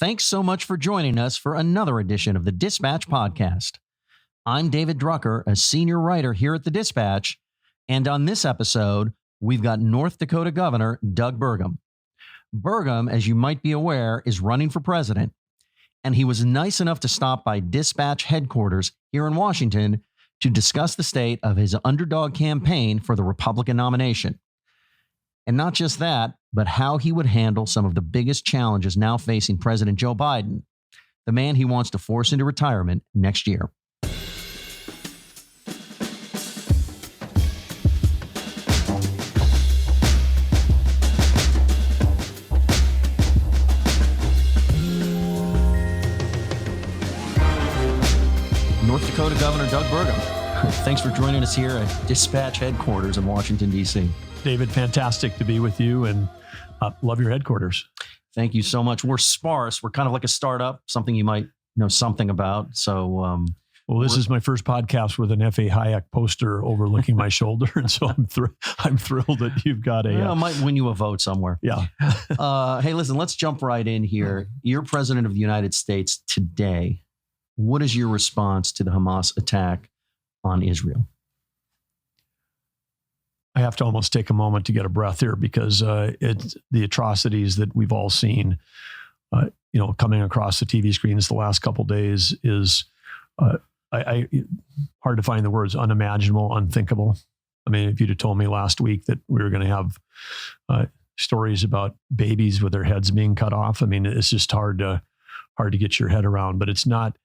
Thanks so much for joining us for another edition of the Dispatch Podcast. I'm David Drucker, a senior writer here at the Dispatch, and on this episode, we've got North Dakota Governor Doug Burgum. Burgum, as you might be aware, is running for president, and he was nice enough to stop by Dispatch headquarters here in Washington to discuss the state of his underdog campaign for the Republican nomination. And not just that, but how he would handle some of the biggest challenges now facing President Joe Biden, the man he wants to force into retirement next year. North Dakota Governor Doug Burgum. Thanks for joining us here at Dispatch headquarters in Washington, D.C. David, fantastic to be with you, and love your headquarters. Thank you so much. We're sparse. We're kind of like a startup, something you might know something about. So, well, this is my first podcast with an F.A. Hayek poster overlooking my shoulder, and so I'm thrilled that you've got a. I might win you a vote somewhere. Yeah. Hey, listen, let's jump right in here. You're president of the United States today. What is your response to the Hamas attack on Israel? I have to almost take a moment to get a breath here because it's the atrocities that we've all seen, coming across the TV screens the last couple of days is hard to find the words, unimaginable, unthinkable. I mean, if you'd have told me last week that we were going to have stories about babies with their heads being cut off, I mean, it's just hard to get your head around. But it's not.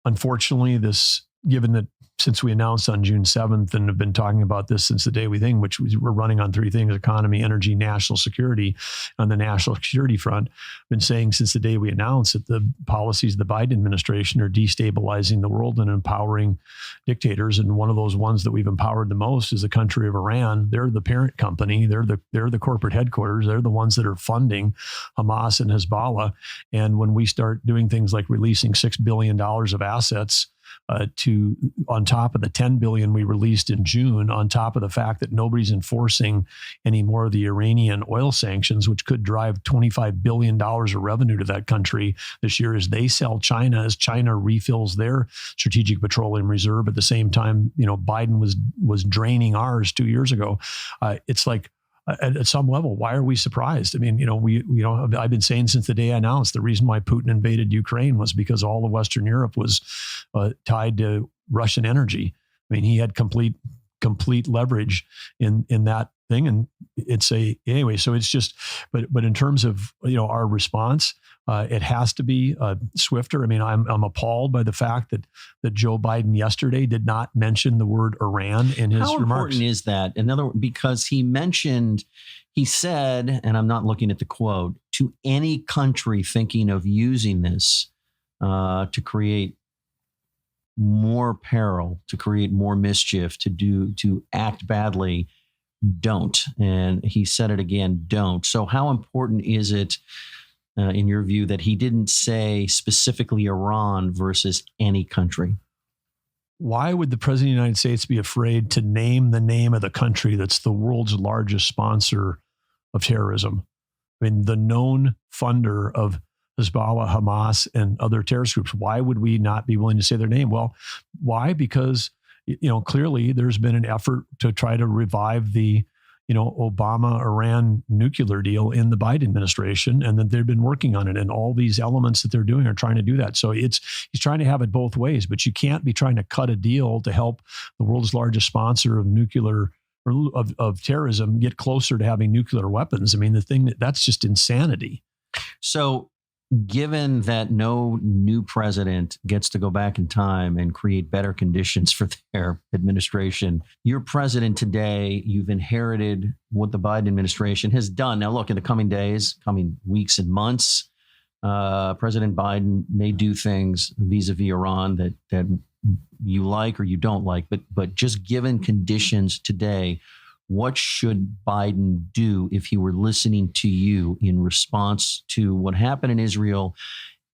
Unfortunately, given that since we announced on June 7th and have been talking about this since the day we think, which we're running on three things: economy, energy, national security. On the national security front, I've been saying since the day we announced that the policies of the Biden administration are destabilizing the world and empowering dictators. And one of those ones that we've empowered the most is the country of Iran. They're the parent company. They're the corporate headquarters. They're the ones that are funding Hamas and Hezbollah. And when we start doing things like releasing $6 billion of assets on top of the $10 billion we released in June, on top of the fact that nobody's enforcing any more of the Iranian oil sanctions, which could drive $25 billion of revenue to that country this year as they sell China, as China refills their strategic petroleum reserve. At the same time, Biden was draining ours 2 years ago. It's like, at some level, why are we surprised? I mean, I've been saying since the day I announced the reason why Putin invaded Ukraine was because all of Western Europe was tied to Russian energy. I mean, he had complete leverage in that thing, and anyway. So it's just, but in terms of our response, it has to be swifter. I mean, I'm appalled by the fact that Joe Biden yesterday did not mention the word Iran in his remarks. How important is that? Because he said, and I'm not looking at the quote, to any country thinking of using this to create more peril, to create more mischief, to act badly, don't. And he said it again, don't. So how important is it, in your view, that he didn't say specifically Iran versus any country? Why would the president of the United States be afraid to name the name of the country that's the world's largest sponsor of terrorism? I mean, the known funder of Hezbollah, Hamas, and other terrorist groups. Why would we not be willing to say their name? Well, why? Because, clearly there's been an effort to try to revive the Obama-Iran nuclear deal in the Biden administration, and that they've been working on it. And all these elements that they're doing are trying to do that. So he's trying to have it both ways, but you can't be trying to cut a deal to help the world's largest sponsor of nuclear or of terrorism get closer to having nuclear weapons. I mean, that's just insanity. So given that no new president gets to go back in time and create better conditions for their administration, you're president today. You've inherited what the Biden administration has done. Now, look, in the coming days, coming weeks and months, President Biden may do things vis-a-vis Iran that you like or you don't like. But just given conditions today, what should Biden do if he were listening to you in response to what happened in Israel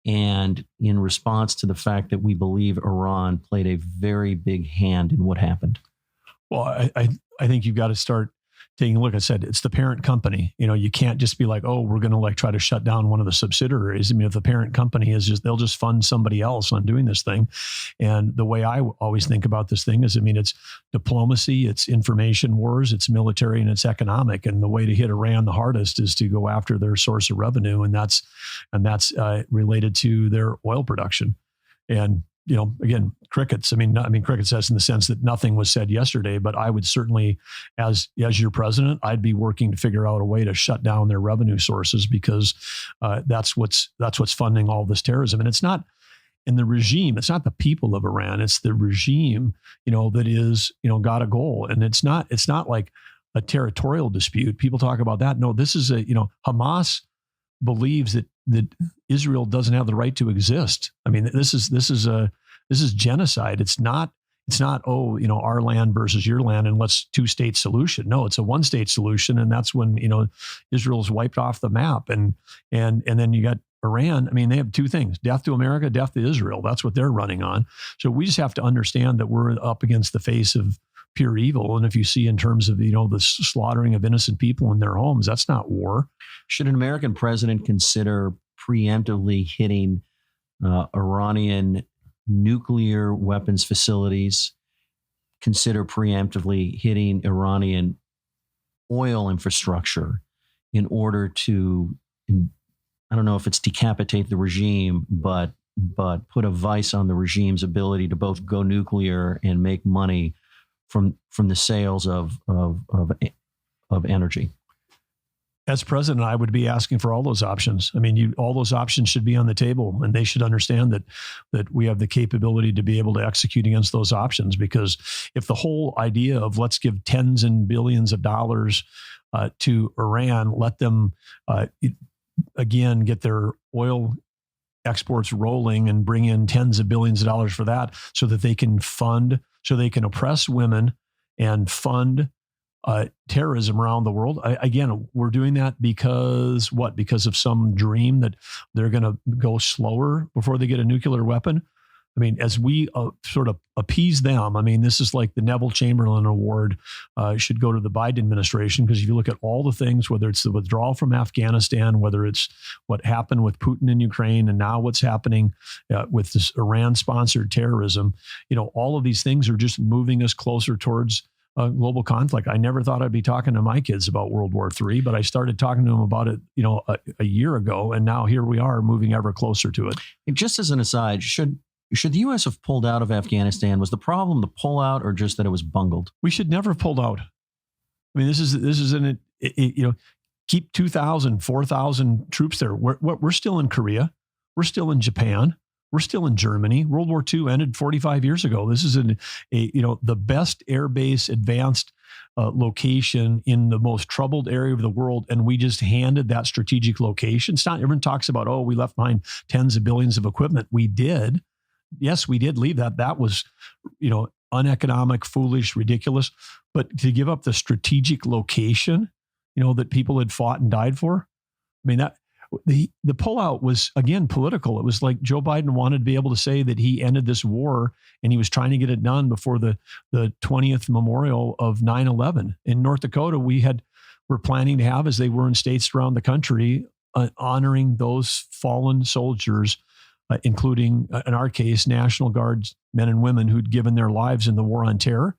and in response to the fact that we believe Iran played a very big hand in what happened? Well, I think you've got to start taking a look, I said, it's the parent company. You can't just be like, oh, we're going to try to shut down one of the subsidiaries. I mean, if the parent company is they'll just fund somebody else on doing this thing. And the way I always think about this thing is, it's diplomacy, it's information wars, it's military, and it's economic. And the way to hit Iran the hardest is to go after their source of revenue. And that's related to their oil production. And again, crickets. Crickets says in the sense that nothing was said yesterday, but I would certainly, as your president, I'd be working to figure out a way to shut down their revenue sources, because that's what's funding all this terrorism. And it's not in the regime. It's not the people of Iran. It's the regime, that is, got a goal. And it's not like a territorial dispute. People talk about that. No, this is Hamas believes that Israel doesn't have the right to exist. This is genocide. It's not our land versus your land and let's 2-state solution. No, it's a 1-state solution, and that's when Israel's wiped off the map. And then you got Iran. They have two things: death to America, death to Israel. That's what they're running on. So we just have to understand that we're up against the face of pure evil. And if you see in terms of, the slaughtering of innocent people in their homes, that's not war. Should an American president consider preemptively hitting Iranian nuclear weapons facilities, consider preemptively hitting Iranian oil infrastructure in order to, I don't know if it's decapitate the regime, but put a vice on the regime's ability to both go nuclear and make money from the sales of energy? As president, I would be asking for all those options. All those options should be on the table, and they should understand that we have the capability to be able to execute against those options. Because if the whole idea of let's give tens and billions of dollars to Iran, let them again get their oil exports rolling and bring in tens of billions of dollars for that, so that they can oppress women and fund terrorism around the world. Again, we're doing that because what? Because of some dream that they're going to go slower before they get a nuclear weapon. As we sort of appease them, this is like the Neville Chamberlain Award should go to the Biden administration, because if you look at all the things, whether it's the withdrawal from Afghanistan, whether it's what happened with Putin in Ukraine, and now what's happening with this Iran-sponsored terrorism, all of these things are just moving us closer towards global conflict. I never thought I'd be talking to my kids about World War III, but I started talking to them about it, a year ago, and now here we are moving ever closer to it. And just as an aside, should the U.S. have pulled out of Afghanistan? Was the problem the pullout, or just that it was bungled? We should never have pulled out. This is keep 2,000, 4,000 troops there. We're still in Korea. We're still in Japan. We're still in Germany. World War II ended 45 years ago. This is the best air base advanced location in the most troubled area of the world, and we just handed that strategic location. It's not, everyone talks about, oh, we left behind tens of billions of equipment. We did. Yes, we did leave that. That was, uneconomic, foolish, ridiculous. But to give up the strategic location, that people had fought and died for, that the pullout was, again, political. It was like Joe Biden wanted to be able to say that he ended this war, and he was trying to get it done before the 20th memorial of 9/11. In North Dakota, we're planning to have, as they were in states around the country, honoring those fallen soldiers, including, in our case, National Guards men and women who'd given their lives in the war on terror.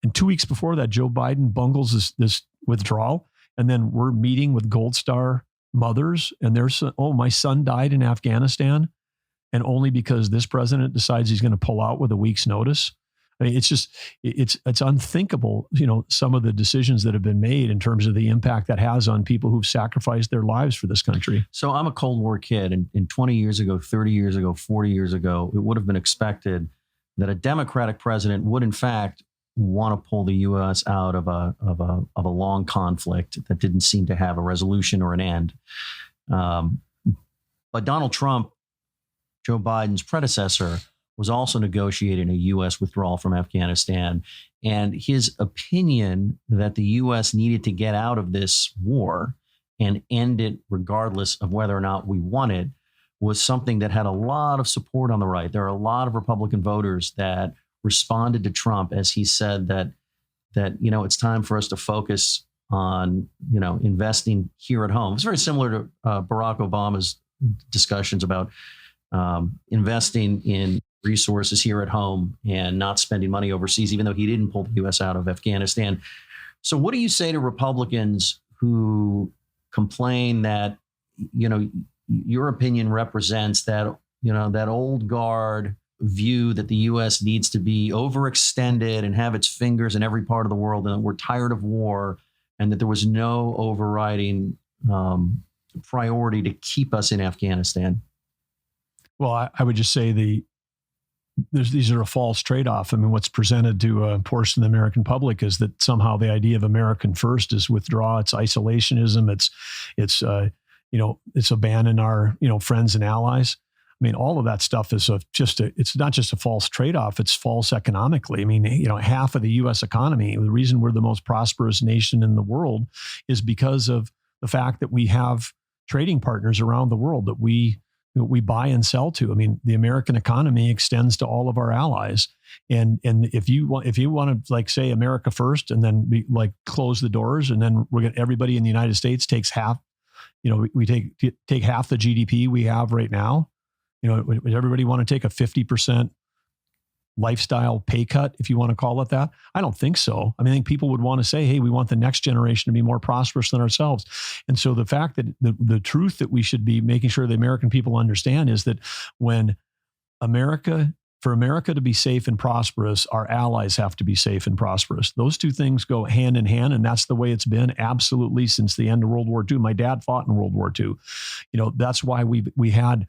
And 2 weeks before that, Joe Biden bungles this withdrawal. And then we're meeting with Gold Star mothers, and they're saying, oh, my son died in Afghanistan, and only because this president decides he's going to pull out with a week's notice. It's unthinkable, some of the decisions that have been made in terms of the impact that has on people who've sacrificed their lives for this country. So I'm a Cold War kid, and 20 years ago, 30 years ago, 40 years ago, it would have been expected that a Democratic president would, in fact, want to pull the U.S. out of a long conflict that didn't seem to have a resolution or an end. But Donald Trump, Joe Biden's predecessor, was also negotiating a U.S. withdrawal from Afghanistan. And his opinion that the U.S. needed to get out of this war and end it regardless of whether or not we won it was something that had a lot of support on the right. There are a lot of Republican voters that responded to Trump as he said that it's time for us to focus on, investing here at home. It's very similar to Barack Obama's discussions about investing in resources here at home and not spending money overseas, even though he didn't pull the U.S. out of Afghanistan. So what do you say to Republicans who complain that, your opinion represents that, that old guard view that the U.S. needs to be overextended and have its fingers in every part of the world, and that we're tired of war, and that there was no overriding priority to keep us in Afghanistan? Well, I would just say these are a false trade-off. I mean, what's presented to a portion of the American public is that somehow the idea of American first is withdraw, it's isolationism, it's abandon our, friends and allies. I mean, all of that stuff is it's not just a false trade-off, it's false economically. I mean, half of the U.S. economy, the reason we're the most prosperous nation in the world is because of the fact that we have trading partners around the world that we buy and sell to. I mean, the American economy extends to all of our allies. And if you want to say America first and then close the doors, and then everybody in the United States takes half, we take half the GDP we have right now. Would everybody want to take a 50% lifestyle pay cut, if you want to call it that? I don't think so. I think people would want to say, hey, we want the next generation to be more prosperous than ourselves. And so the fact that the truth that we should be making sure the American people understand is that for America to be safe and prosperous, our allies have to be safe and prosperous. Those two things go hand in hand, and that's the way it's been absolutely since the end of World War II. My dad fought in World War II. That's why we had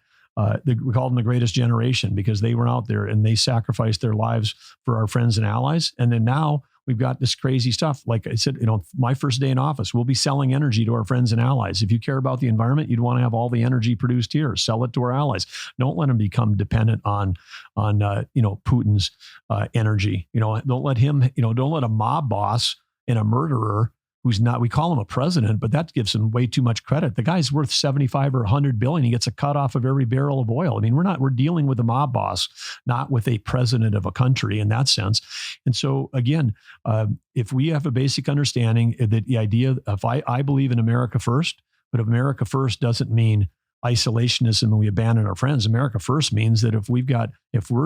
we called them the greatest generation, because they were out there and they sacrificed their lives for our friends and allies. And then now we've got this crazy stuff. Like I said, my first day in office, we'll be selling energy to our friends and allies. If you care about the environment, you'd want to have all the energy produced here. Sell it to our allies. Don't let them become dependent on Putin's energy. Don't let him. Don't let a mob boss and a murderer who's not, we call him a president, but that gives him way too much credit. The guy's worth 75 or 100 billion. He gets a cut off of every barrel of oil. I mean, we're dealing with a mob boss, not with a president of a country in that sense. And so again, if we have a basic understanding that the idea of, I believe in America first, but America first doesn't mean isolationism and we abandon our friends. America first means that if we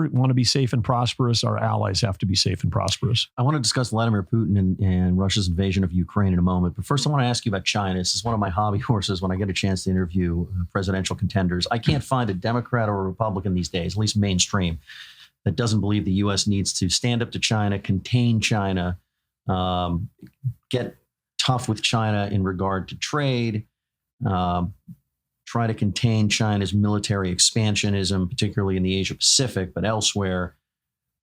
want to be safe and prosperous, our allies have to be safe and prosperous. I want to discuss Vladimir Putin and Russia's invasion of Ukraine in a moment. But first, I want to ask you about China. This is one of my hobby horses when I get a chance to interview presidential contenders. I can't find a Democrat or a Republican these days, at least mainstream, that doesn't believe the U.S. needs to stand up to China, contain China, get tough with China in regard to trade, try to contain China's military expansionism, particularly in the Asia Pacific, but elsewhere.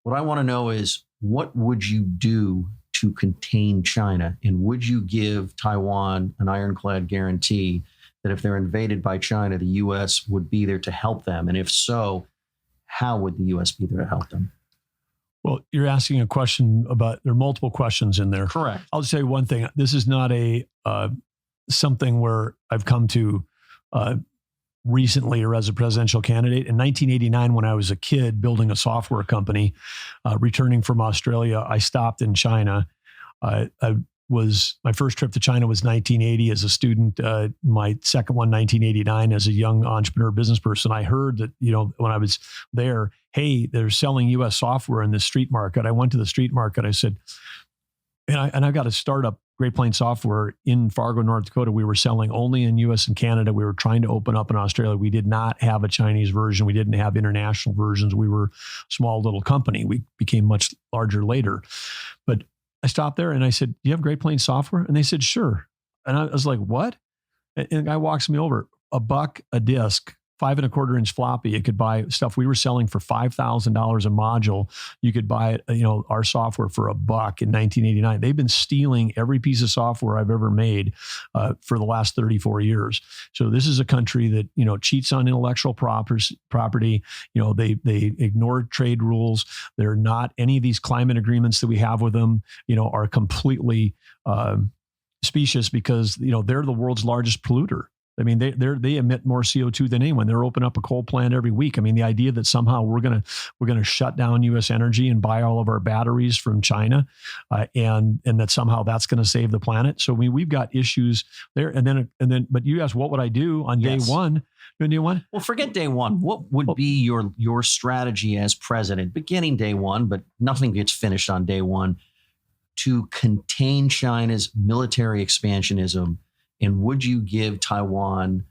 What I want to know is, what would you do to contain China? And would you give Taiwan an ironclad guarantee that if they're invaded by China, the U.S. would be there to help them? And if so, how would the U.S. be there to help them? Well, you're asking a question there are multiple questions in there. Correct. I'll just say one thing. This is not something where I've come to recently or as a presidential candidate. In 1989, when I was a kid building a software company, returning from Australia, I stopped in China. My first trip to China was 1980 as a student. My second one, 1989, as a young entrepreneur business person. I heard that, when I was there, hey, they're selling U.S. software in the street market. I went to the street market. I said, and I've got a startup, Great Plains Software, in Fargo, North Dakota. We were selling only in U.S. and Canada. We were trying to open up in Australia. We did not have a Chinese version. We didn't have international versions. We were a small little company. We became much larger later. But I stopped there and I said, do you have Great Plains Software? And they said, sure. And I was like, what? And the guy walks me over, $1 a disc, 5.25 inch floppy. It could buy stuff we were selling for $5,000 a module. You could buy it, our software for $1 in 1989. They've been stealing every piece of software I've ever made for the last 34 years. So this is a country that, cheats on intellectual property. They ignore trade rules. They're not, any of these climate agreements that we have with them, are completely specious, because, they're the world's largest polluter. I mean, they emit more CO2 than anyone. They're opening up a coal plant every week. I mean, the idea that somehow we're gonna shut down U.S. energy and buy all of our batteries from China, and that somehow that's going to save the planet. So we've got issues there. And then, but you asked, what would I do on day one? Day one? Well, forget day one. What would be your strategy as president, beginning day one, but nothing gets finished on day one, to contain China's military expansionism? And would you give Taiwan,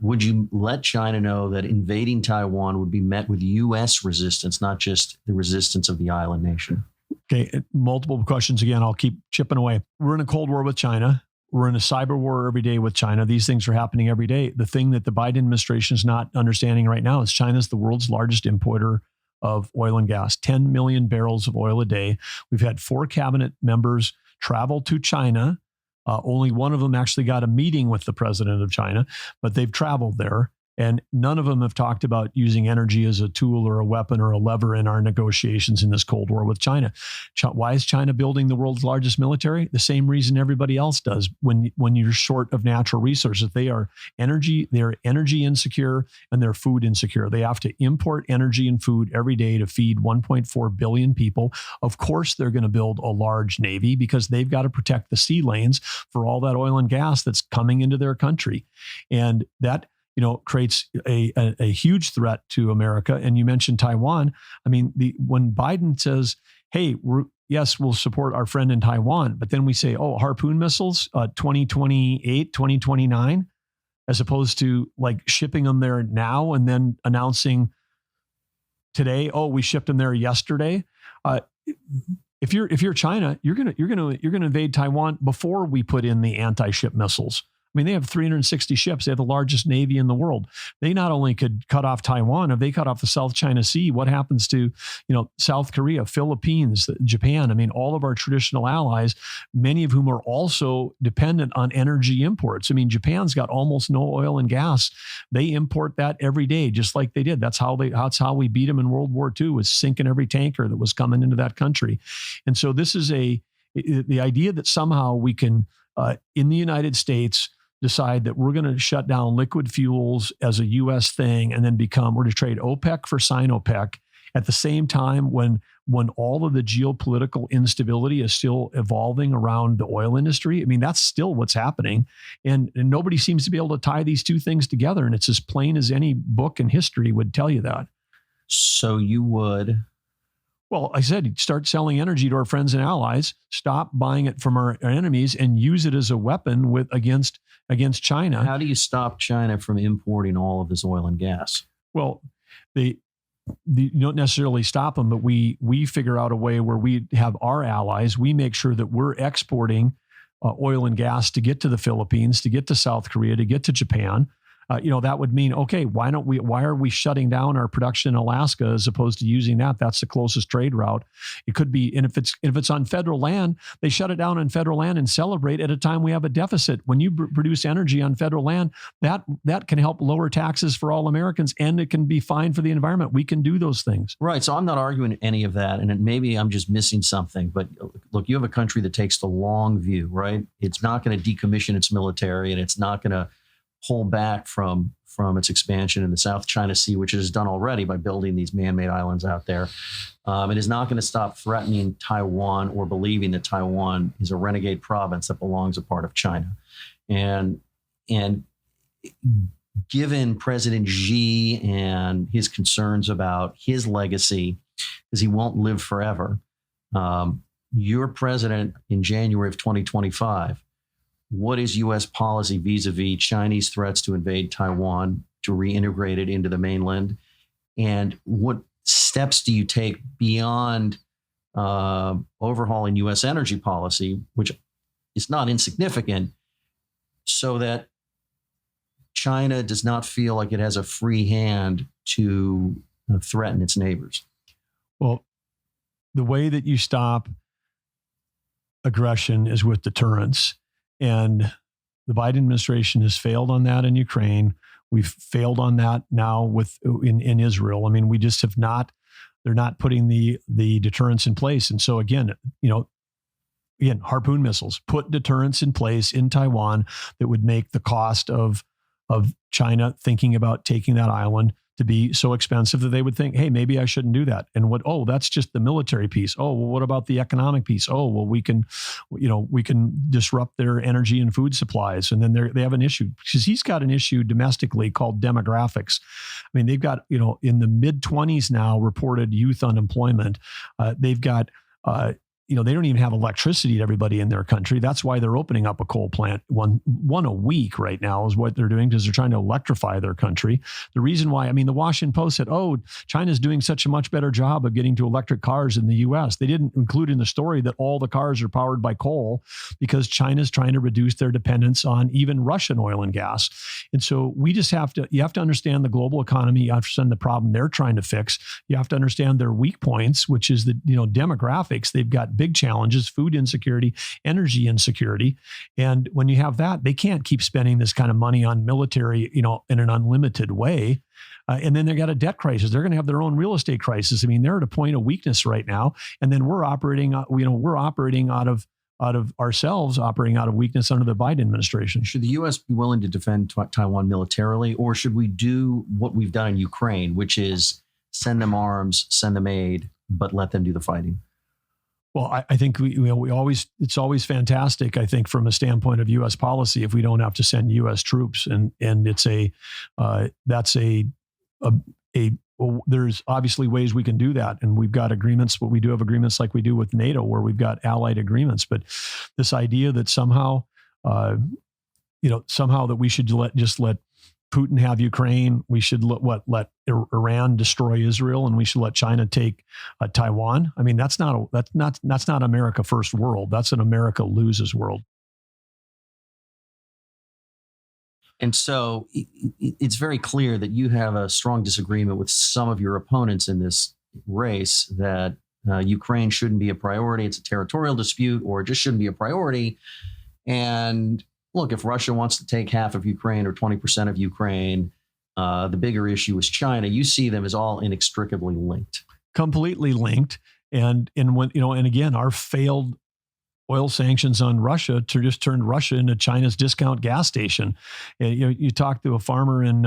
would you let China know that invading Taiwan would be met with U.S. resistance, not just the resistance of the island nation? Okay, multiple questions again. I'll keep chipping away. We're in a Cold War with China. We're in a cyber war every day with China. These things are happening every day. The thing that the Biden administration is not understanding right now is China's the world's largest importer of oil and gas, 10 million barrels of oil a day. We've had 4 cabinet members travel to China. Only one of them actually got a meeting with the president of China, but they've traveled there. And none of them have talked about using energy as a tool or a weapon or a lever in our negotiations in this Cold War with China. Why is China building the world's largest military? The same reason everybody else does. When you're short of natural resources, they're energy insecure and they're food insecure. They have to import energy and food every day to feed 1.4 billion people. Of course, they're going to build a large navy because they've got to protect the sea lanes for all that oil and gas that's coming into their country. And that creates a huge threat to America. And you mentioned Taiwan. I mean, when Biden says, hey, we'll support our friend in Taiwan, but then we say, Harpoon missiles, 2028, 2029, as opposed to like shipping them there now and then announcing today, we shipped them there yesterday. If you're China, you're gonna invade Taiwan before we put in the anti-ship missiles. I mean, they have 360 ships. They have the largest navy in the world. They not only could cut off Taiwan, if they cut off the South China Sea, what happens to, South Korea, Philippines, Japan? I mean, all of our traditional allies, many of whom are also dependent on energy imports. I mean, Japan's got almost no oil and gas. They import that every day, just like they did. That's how we beat them in World War II, was sinking every tanker that was coming into that country. And so this is the idea that somehow we can, in the United States, decide that we're going to shut down liquid fuels as a U.S. thing and then we're to trade OPEC for Sinopec at the same time when all of the geopolitical instability is still evolving around the oil industry. I mean, that's still what's happening. And nobody seems to be able to tie these two things together. And it's as plain as any book in history would tell you that. So you would... Well, I said, start selling energy to our friends and allies, stop buying it from our enemies, and use it as a weapon against China. How do you stop China from importing all of this oil and gas? Well, you don't necessarily stop them, but we figure out a way where we have our allies. We make sure that we're exporting oil and gas to get to the Philippines, to get to South Korea, to get to Japan. That would mean, okay, why are we shutting down our production in Alaska as opposed to using that? That's the closest trade route. It could be, and if it's on federal land, they shut it down on federal land and celebrate at a time we have a deficit. When you produce energy on federal land, that can help lower taxes for all Americans, and it can be fine for the environment. We can do those things. Right. So I'm not arguing any of that, and maybe I'm just missing something. But look, you have a country that takes the long view, right? It's not going to decommission its military, and it's not going to pull back from its expansion in the South China Sea, which it has done already by building these man-made islands out there. It is not going to stop threatening Taiwan or believing that Taiwan is a renegade province that belongs a part of China. And given President Xi and his concerns about his legacy, because he won't live forever, your president in January of 2025, what is U.S. policy vis-a-vis Chinese threats to invade Taiwan, to reintegrate it into the mainland? And what steps do you take beyond overhauling U.S. energy policy, which is not insignificant, so that China does not feel like it has a free hand to threaten its neighbors? Well, the way that you stop aggression is with deterrence. And the Biden administration has failed on that in Ukraine. We've failed on that now in Israel. I mean, we just have not, they're not putting the deterrence in place. And so again, Harpoon missiles, put deterrence in place in Taiwan that would make the cost of of China thinking about taking that island to be so expensive that they would think, hey, maybe I shouldn't do that. And that's just the military piece. Oh, well, what about the economic piece? Oh, well, we can disrupt their energy and food supplies. And then they have an issue because he's got an issue domestically called demographics. I mean, they've got, in the mid 20s now reported youth unemployment. They've got, they don't even have electricity to everybody in their country. That's why they're opening up a coal plant, one a week right now is what they're doing, because they're trying to electrify their country. The reason why, the Washington Post said, China's doing such a much better job of getting to electric cars in the U.S. They didn't include in the story that all the cars are powered by coal because China's trying to reduce their dependence on even Russian oil and gas. And so you have to understand the global economy. You understand the problem they're trying to fix. You have to understand their weak points, which is the, demographics. They've got big challenges, food insecurity, energy insecurity. And when you have that, they can't keep spending this kind of money on military, in an unlimited way. And then they've got a debt crisis. They're going to have their own real estate crisis. They're at a point of weakness right now. And then we're operating out of weakness under the Biden administration. Should the U.S. be willing to defend Taiwan militarily, or should we do what we've done in Ukraine, which is send them arms, send them aid, but let them do the fighting? Well, I think it's always fantastic, I think, from a standpoint of U.S. policy, if we don't have to send U.S. troops, and there's obviously ways we can do that, and we've got agreements, but we do have agreements like we do with NATO, where we've got allied agreements. But this idea that somehow that we should let Putin have Ukraine, we should let Iran destroy Israel, and we should let China take Taiwan. That's not America first world. That's an America loses world. And so it's very clear that you have a strong disagreement with some of your opponents in this race, that Ukraine shouldn't be a priority. It's a territorial dispute, or it just shouldn't be a priority. And look, if Russia wants to take half of Ukraine or 20% of Ukraine, the bigger issue is China. You see them as all inextricably linked. Completely linked. And again, our failed oil sanctions on Russia just turned Russia into China's discount gas station. And, you talk to a farmer in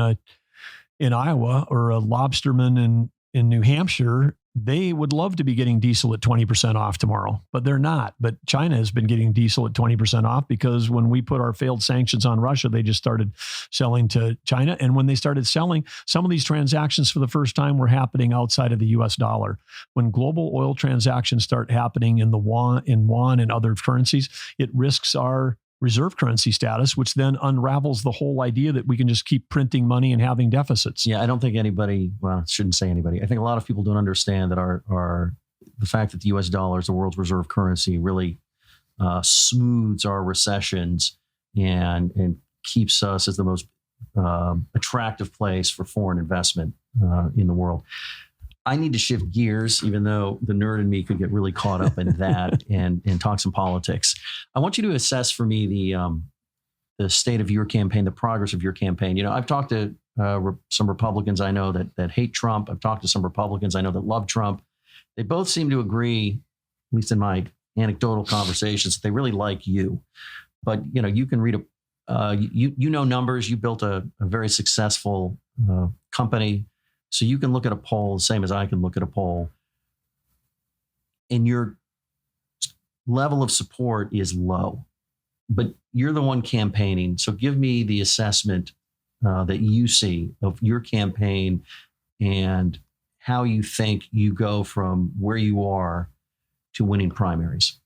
Iowa or a lobsterman in New Hampshire, they would love to be getting diesel at 20% off tomorrow, but they're not. But China has been getting diesel at 20% off because when we put our failed sanctions on Russia, they just started selling to China. And when they started selling, some of these transactions for the first time were happening outside of the US dollar. When global oil transactions start happening in yuan and other currencies, it risks our reserve currency status, which then unravels the whole idea that we can just keep printing money and having deficits. Yeah, I don't think anybody, well, I shouldn't say anybody. I think a lot of people don't understand that the fact that the US dollar is the world's reserve currency really smooths our recessions and keeps us as the most attractive place for foreign investment in the world. I need to shift gears, even though the nerd in me could get really caught up in that and talk some politics. I want you to assess for me the state of your campaign, the progress of your campaign. I've talked to some Republicans I know that hate Trump. I've talked to some Republicans I know that love Trump. They both seem to agree, at least in my anecdotal conversations, that they really like you. But you can read numbers. You built a very successful company. So you can look at a poll the same as I can look at a poll, and your level of support is low, but you're the one campaigning. So give me the assessment that you see of your campaign and how you think you go from where you are to winning primaries.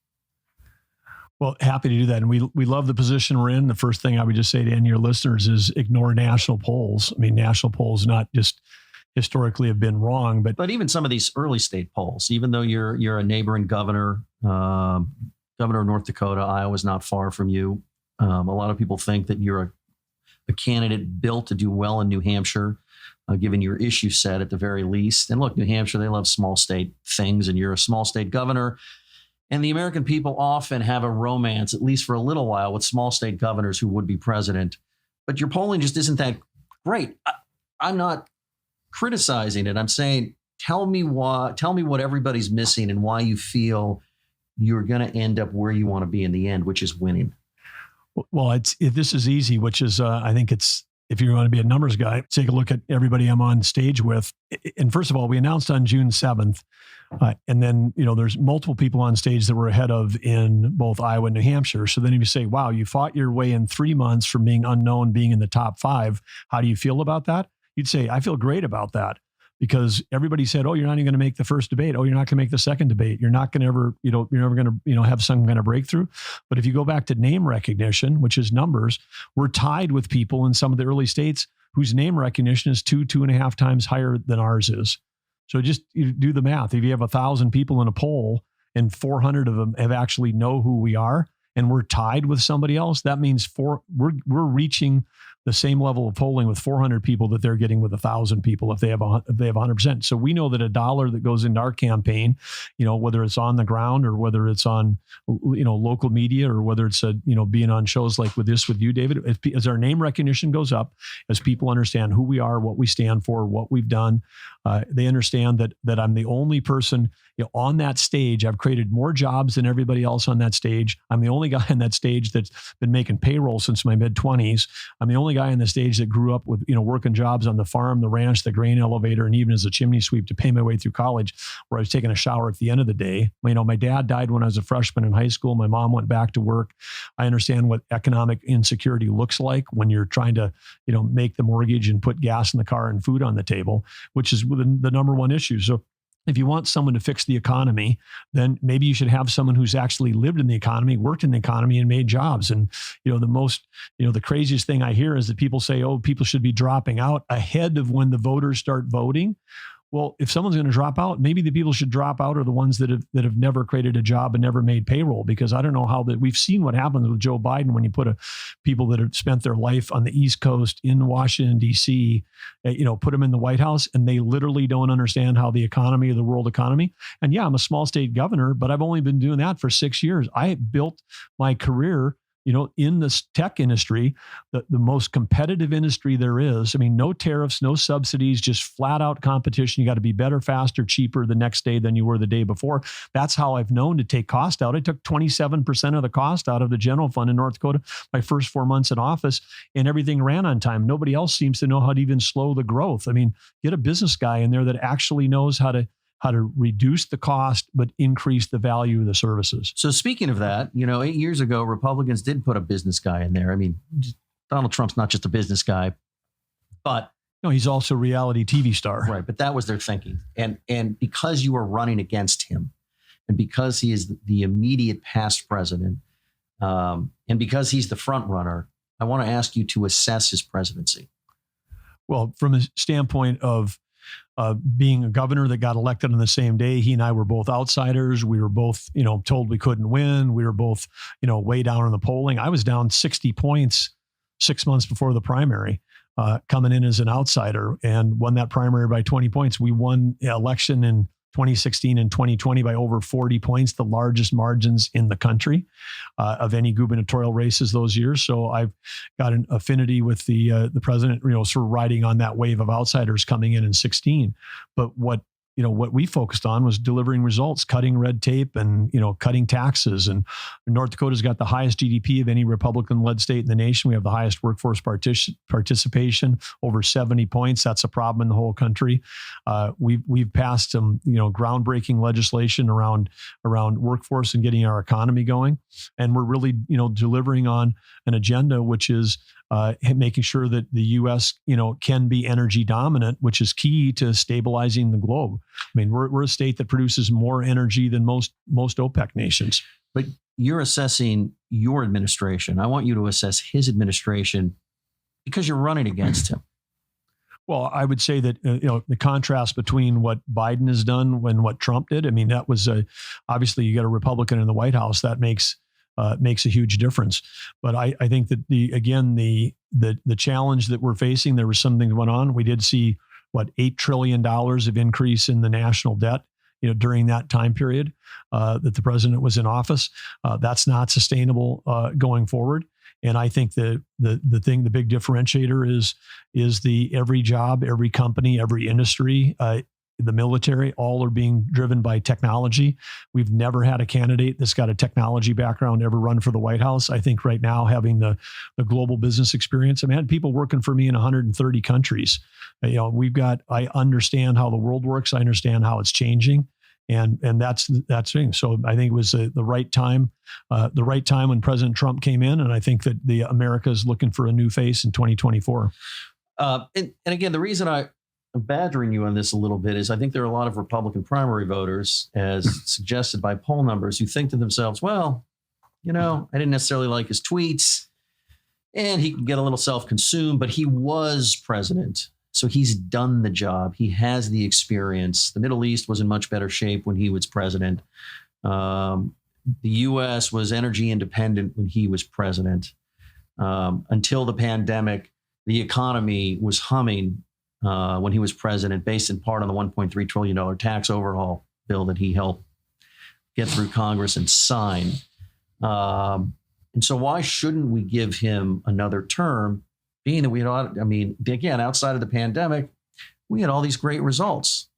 Well, happy to do that. And we love the position we're in. The first thing I would just say to any of your listeners is ignore national polls. National polls not just historically have been wrong, but even some of these early state polls, even though you're a neighboring governor, governor of North Dakota, Iowa's not far from you. A lot of people think that you're a candidate built to do well in New Hampshire, given your issue set at the very least. And look, New Hampshire, they love small state things, and you're a small state governor. And the American people often have a romance, at least for a little while, with small state governors who would be president. But your polling just isn't that great. I'm not criticizing it. I'm saying, tell me what everybody's missing and why you feel you're going to end up where you want to be in the end, which is winning. Well, this is easy, which is I think it's if you want to be a numbers guy, take a look at everybody I'm on stage with. And first of all, we announced on June 7th. And then, there's multiple people on stage that we're ahead of in both Iowa and New Hampshire. So then if you say, wow, you fought your way in 3 months from being unknown, being in the top 5, how do you feel about that? You'd say, I feel great about that, because everybody said, oh, you're not even going to make the first debate. Oh, you're not going to make the second debate. You're not going to ever, you're never going to, have some kind of breakthrough. But if you go back to name recognition, which is numbers, we're tied with people in some of the early states whose name recognition is 2.5 times higher than ours is. So just you do the math. If you have 1,000 people in a poll and 400 of them have actually know who we are, and we're tied with somebody else, that means we're reaching the same level of polling with 400 people that they're getting with 1,000 people if they have 100%. So we know that $1 that goes into our campaign, whether it's on the ground or whether it's on, local media, or whether it's being on shows like with you, David, as our name recognition goes up, as people understand who we are, what we stand for, what we've done, they understand that I'm the only person on that stage. I've created more jobs than everybody else on that stage. I'm the only guy on that stage that's been making payroll since my mid-20s. I'm the only guy on the stage that grew up with, working jobs on the farm, the ranch, the grain elevator, and even as a chimney sweep to pay my way through college, where I was taking a shower at the end of the day. My dad died when I was a freshman in high school. My mom went back to work. I understand what economic insecurity looks like when you're trying to, make the mortgage and put gas in the car and food on the table, which is the number one issue. So if you want someone to fix the economy, then maybe you should have someone who's actually lived in the economy, worked in the economy, and made jobs. And, the craziest thing I hear is that people say, oh, people should be dropping out ahead of when the voters start voting. Well, if someone's going to drop out, maybe the people should drop out are the ones that have never created a job and never made payroll, because I don't know how that we've seen what happens with Joe Biden when you put people that have spent their life on the East Coast in Washington, D.C., put them in the White House, and they literally don't understand how the economy, the world economy. And yeah, I'm a small state governor, but I've only been doing that for 6 years. I built my career in the tech industry, the most competitive industry there is. I mean, no tariffs, no subsidies, just flat out competition. You got to be better, faster, cheaper the next day than you were the day before. That's how I've known to take cost out. I took 27% of the cost out of the general fund in North Dakota my first 4 months in office, and everything ran on time. Nobody else seems to know how to even slow the growth. I mean, get a business guy in there that actually knows how to reduce the cost, but increase the value of the services. So speaking of that, 8 years ago, Republicans did put a business guy in there. I mean, Donald Trump's not just a business guy, but no, he's also a reality TV star. Right. But that was their thinking. And because you are running against him, and because he is the immediate past president, and because he's the front runner, I want to ask you to assess his presidency. Well, from a standpoint of being a governor that got elected on the same day, he and I were both outsiders. We were both, told we couldn't win. We were both, way down in the polling. I was down 60 points 6 months before the primary, coming in as an outsider, and won that primary by 20 points. We won the election in 2016 and 2020 by over 40 points, the largest margins in the country of any gubernatorial races those years. So I've got an affinity with the president, sort of riding on that wave of outsiders coming in 16. But what we focused on was delivering results, cutting red tape, and, cutting taxes. And North Dakota's got the highest GDP of any Republican-led state in the nation. We have the highest workforce participation, over 70 points. That's a problem in the whole country. We've passed some, groundbreaking legislation around workforce and getting our economy going. And we're really, delivering on an agenda, which is making sure that the U.S., can be energy dominant, which is key to stabilizing the globe. I mean, we're a state that produces more energy than most OPEC nations. But you're assessing your administration. I want you to assess his administration because you're running against him. Well, I would say that, the contrast between what Biden has done and what Trump did, I mean, that was obviously you got a Republican in the White House. That makes a huge difference. But I think that the challenge that we're facing, there was something that went on. We did see $8 trillion of increase in the national debt, during that time period that the president was in office. That's not sustainable going forward. And I think the big differentiator is the every job, every company, every industry the military, all are being driven by technology. We've never had a candidate that's got a technology background ever run for the White House. I think right now, having the global business experience, I had people working for me in 130 countries. I understand how the world works. I understand how it's changing. And that's thing. So I think it was the right time when President Trump came in. And I think that America is looking for a new face in 2024. And again, the reason I'm badgering you on this a little bit is I think there are a lot of Republican primary voters, as suggested by poll numbers, who think to themselves, well, I didn't necessarily like his tweets and he can get a little self-consumed, but he was president. So he's done the job. He has the experience. The Middle East was in much better shape when he was president. The U.S. was energy independent when he was president. Until the pandemic, the economy was humming when he was president, based in part on the $1.3 trillion tax overhaul bill that he helped get through Congress and sign. And so why shouldn't we give him another term? Being that again, outside of the pandemic, we had all these great results.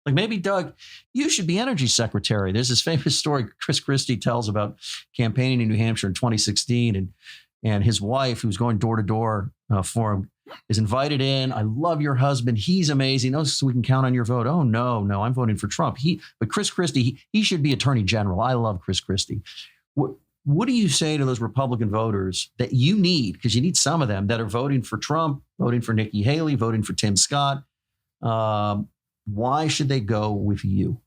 Like maybe, Doug, you should be energy secretary. There's this famous story Chris Christie tells about campaigning in New Hampshire in 2016. And his wife, who's going door to door for him, is invited in. I love your husband. He's amazing. Oh, so we can count on your vote. Oh, no, I'm voting for Trump. But Chris Christie, he should be attorney general. I love Chris Christie. What do you say to those Republican voters that you need, because you need some of them that are voting for Trump, voting for Nikki Haley, voting for Tim Scott? Why should they go with you?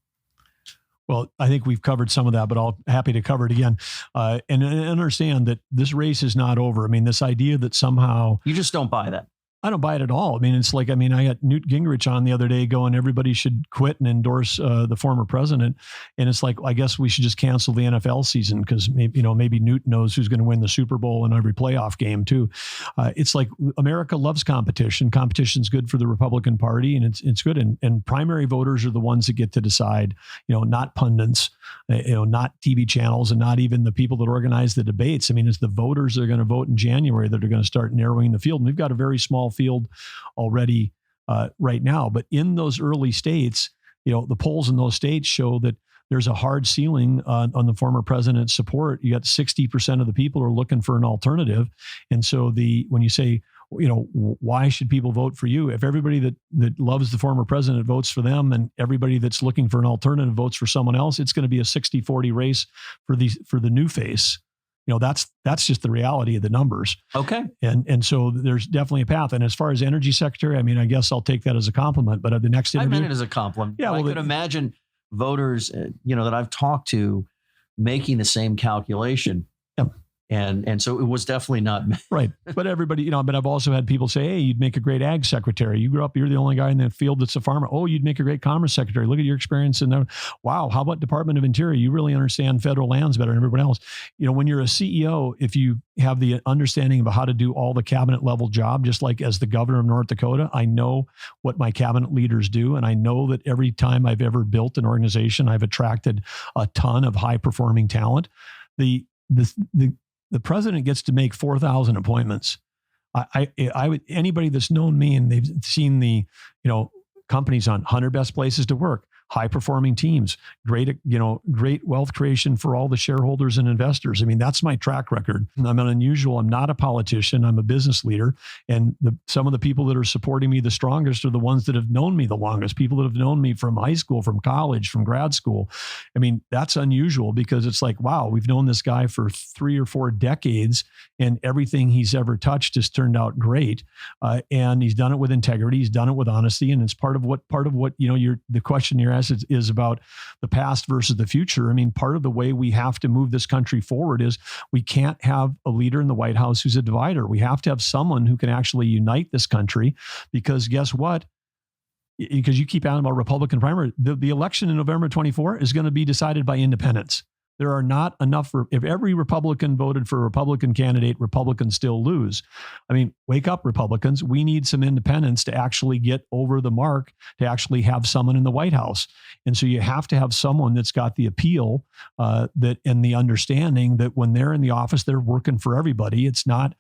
Well, I think we've covered some of that, but I'll happy to cover it again. And understand that this race is not over. This idea that somehow you just don't buy that. I don't buy it at all. It's like, I got Newt Gingrich on the other day going, everybody should quit and endorse the former president. And it's like, I guess we should just cancel the NFL season because maybe Newt knows who's going to win the Super Bowl in every playoff game too. It's like America loves competition. Competition's good for the Republican Party, and it's good. And primary voters are the ones that get to decide, not pundits, not TV channels, and not even the people that organize the debates. It's the voters that are going to vote in January that are going to start narrowing the field. And we've got a very small field already right now. But in those early states, the polls in those states show that there's a hard ceiling on the former president's support. You got 60% of the people are looking for an alternative. And so when you say, why should people vote for you? If everybody that loves the former president votes for them and everybody that's looking for an alternative votes for someone else, it's going to be a 60-40 race for the new face. That's just the reality of the numbers. Okay. And so there's definitely a path. And as far as energy secretary, I guess I'll take that as a compliment, but at the next interview. I meant it as a compliment. Yeah. I could imagine voters, that I've talked to making the same calculation. Yep. And so it was definitely not right. But everybody, but I've also had people say, hey, you'd make a great ag secretary. You grew up, you're the only guy in the field that's a farmer. Oh, you'd make a great commerce secretary. Look at your experience. And wow, how about Department of Interior? You really understand federal lands better than everyone else. When you're a CEO, if you have the understanding of how to do all the cabinet level job, just like as the governor of North Dakota, I know what my cabinet leaders do. And I know that every time I've ever built an organization, I've attracted a ton of high performing talent. The president gets to make 4,000 appointments. I would, anybody that's known me and they've seen the, companies on 100 best places to work, high performing teams, great wealth creation for all the shareholders and investors. That's my track record. I'm an unusual. I'm not a politician. I'm a business leader. And some of the people that are supporting me the strongest are the ones that have known me the longest, people that have known me from high school, from college, from grad school. That's unusual because it's like, wow, we've known this guy for 3 or 4 decades and everything he's ever touched has turned out great. And he's done it with integrity. He's done it with honesty. And it's part of what, the question you're asking is about the past versus the future. Part of the way we have to move this country forward is we can't have a leader in the White House who's a divider. We have to have someone who can actually unite this country because guess what? Because you keep asking about Republican primary, the election in November 24 is going to be decided by independents. There are not enough. If every Republican voted for a Republican candidate, Republicans still lose. Wake up, Republicans. We need some independents to actually get over the mark, to actually have someone in the White House. And so you have to have someone that's got the appeal and the understanding that when they're in the office, they're working for everybody. It's not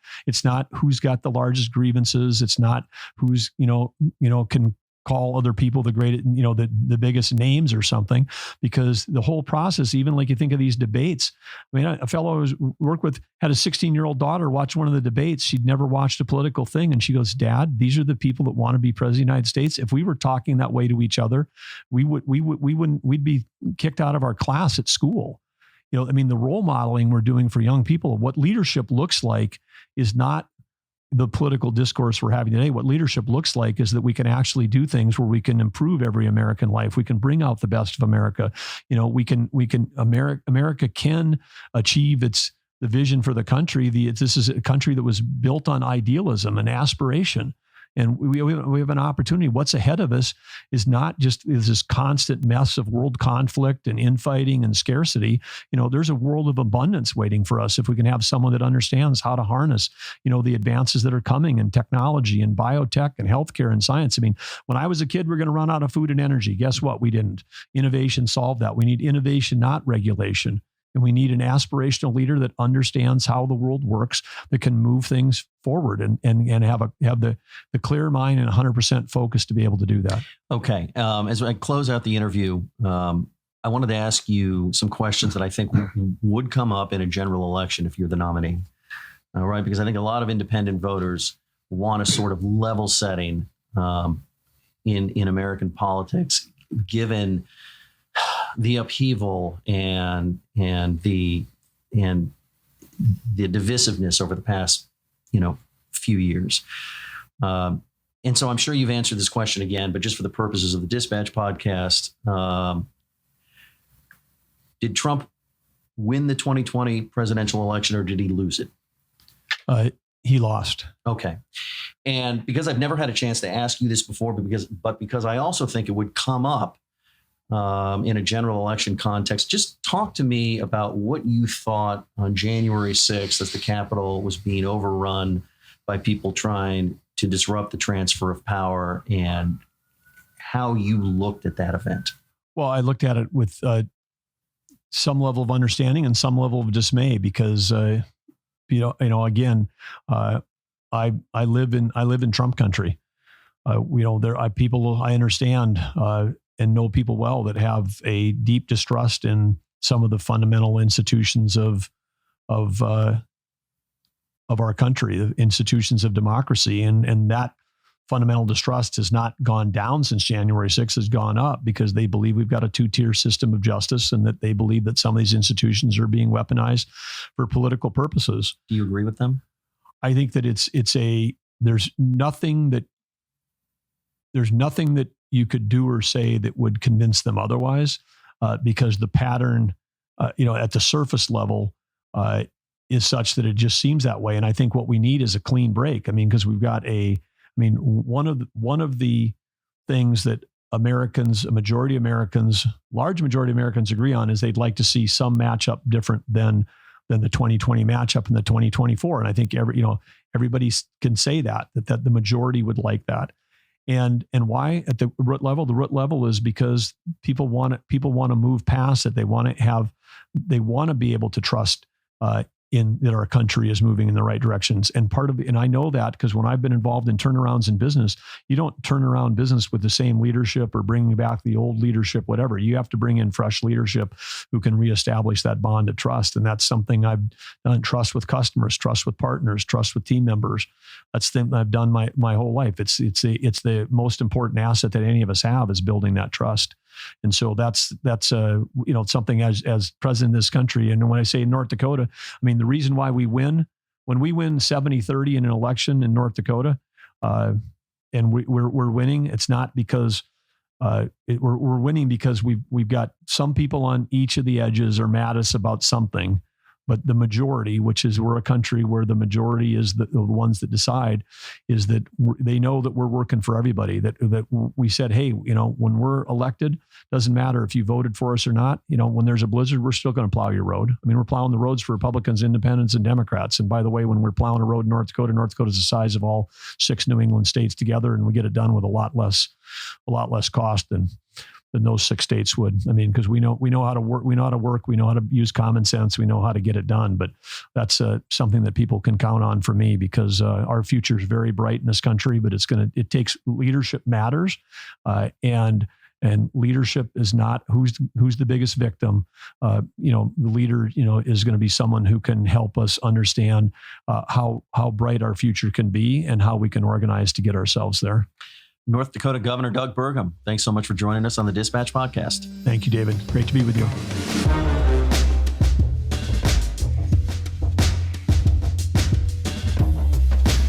who's got the largest grievances. It's not who's, can call other people the biggest names or something, because the whole process, even like you think of these debates. I mean, a fellow I was work with had a 16-year-old daughter watch one of the debates. She'd never watched a political thing. And she goes, "Dad, these are the people that want to be president of the United States. If we were talking that way to each other, we'd be kicked out of our class at school." I mean, the role modeling we're doing for young people, what leadership looks like is not the political discourse we're having today. What leadership looks like is that we can actually do things where we can improve every American life. We can bring out the best of America. America can achieve the vision for the country. This is a country that was built on idealism and aspiration. And we have an opportunity. What's ahead of us is not just this constant mess of world conflict and infighting and scarcity. There's a world of abundance waiting for us if we can have someone that understands how to harness, the advances that are coming in technology and biotech and healthcare and science. I mean, when I was a kid, we're going to run out of food and energy. Guess what? We didn't. Innovation solved that. We need innovation, not regulation. And we need an aspirational leader that understands how the world works, that can move things forward and have the clear mind and 100% focus to be able to do that. Okay. As I close out the interview, I wanted to ask you some questions that I think would come up in a general election if you're the nominee. All right. Because I think a lot of independent voters want a sort of level setting in American politics, given the upheaval and the divisiveness over the past, few years. And so I'm sure you've answered this question again, but just for the purposes of the Dispatch podcast, did Trump win the 2020 presidential election or did he lose it? He lost. Okay. And because I've never had a chance to ask you this before, but because I also think it would come up in a general election context, just talk to me about what you thought on January 6th as the Capitol was being overrun by people trying to disrupt the transfer of power and how you looked at that event. Well, I looked at it with some level of understanding and some level of dismay because, again, I live in Trump country. There are people I understand and know people well that have a deep distrust in some of the fundamental institutions of our country, the institutions of democracy, and that fundamental distrust has not gone down since January 6th, has gone up because they believe we've got a two-tier system of justice and that they believe that some of these institutions are being weaponized for political purposes. Do you agree with them? I think that there's nothing that you could do or say that would convince them otherwise, because the pattern, at the surface level, is such that it just seems that way. And I think what we need is a clean break. I mean, because we've got one of the things that large majority of Americans agree on is they'd like to see some matchup different than the 2020 matchup and the 2024. And I think everybody can say that the majority would like that. And why at the root level? The root level is because people want to move past it. They want to be able to trust that our country is moving in the right directions. And and I know that because when I've been involved in turnarounds in business, you don't turn around business with the same leadership or bringing back the old leadership, whatever. You have to bring in fresh leadership who can reestablish that bond of trust. And that's something I've done. Trust with customers, trust with partners, trust with team members. That's the thing I've done my whole life. It's the most important asset that any of us have is building that trust. And so that's something as president of this country. And when I say North Dakota, I mean, the reason why when we win 70-30 in an election in North Dakota, and we're winning, it's not because we're winning because we've got some people on each of the edges are mad at us about something. But the majority, which is we're a country where the majority is the ones that decide, is that they know that we're working for everybody. That we said, hey, when we're elected, doesn't matter if you voted for us or not. When there's a blizzard, we're still going to plow your road. I mean, we're plowing the roads for Republicans, Independents, and Democrats. And by the way, when we're plowing a road in North Dakota is the size of all 6 New England states together, and we get it done with a lot less cost than than those 6 states would. I mean, because we know how to work, we know how to use common sense, we know how to get it done. But that's something that people can count on for me, because our future is very bright in this country. But it takes leadership matters, and leadership is not who's the biggest victim. The leader, is going to be someone who can help us understand how bright our future can be and how we can organize to get ourselves there. North Dakota Governor Doug Burgum, thanks so much for joining us on the Dispatch Podcast. Thank you, David. Great to be with you.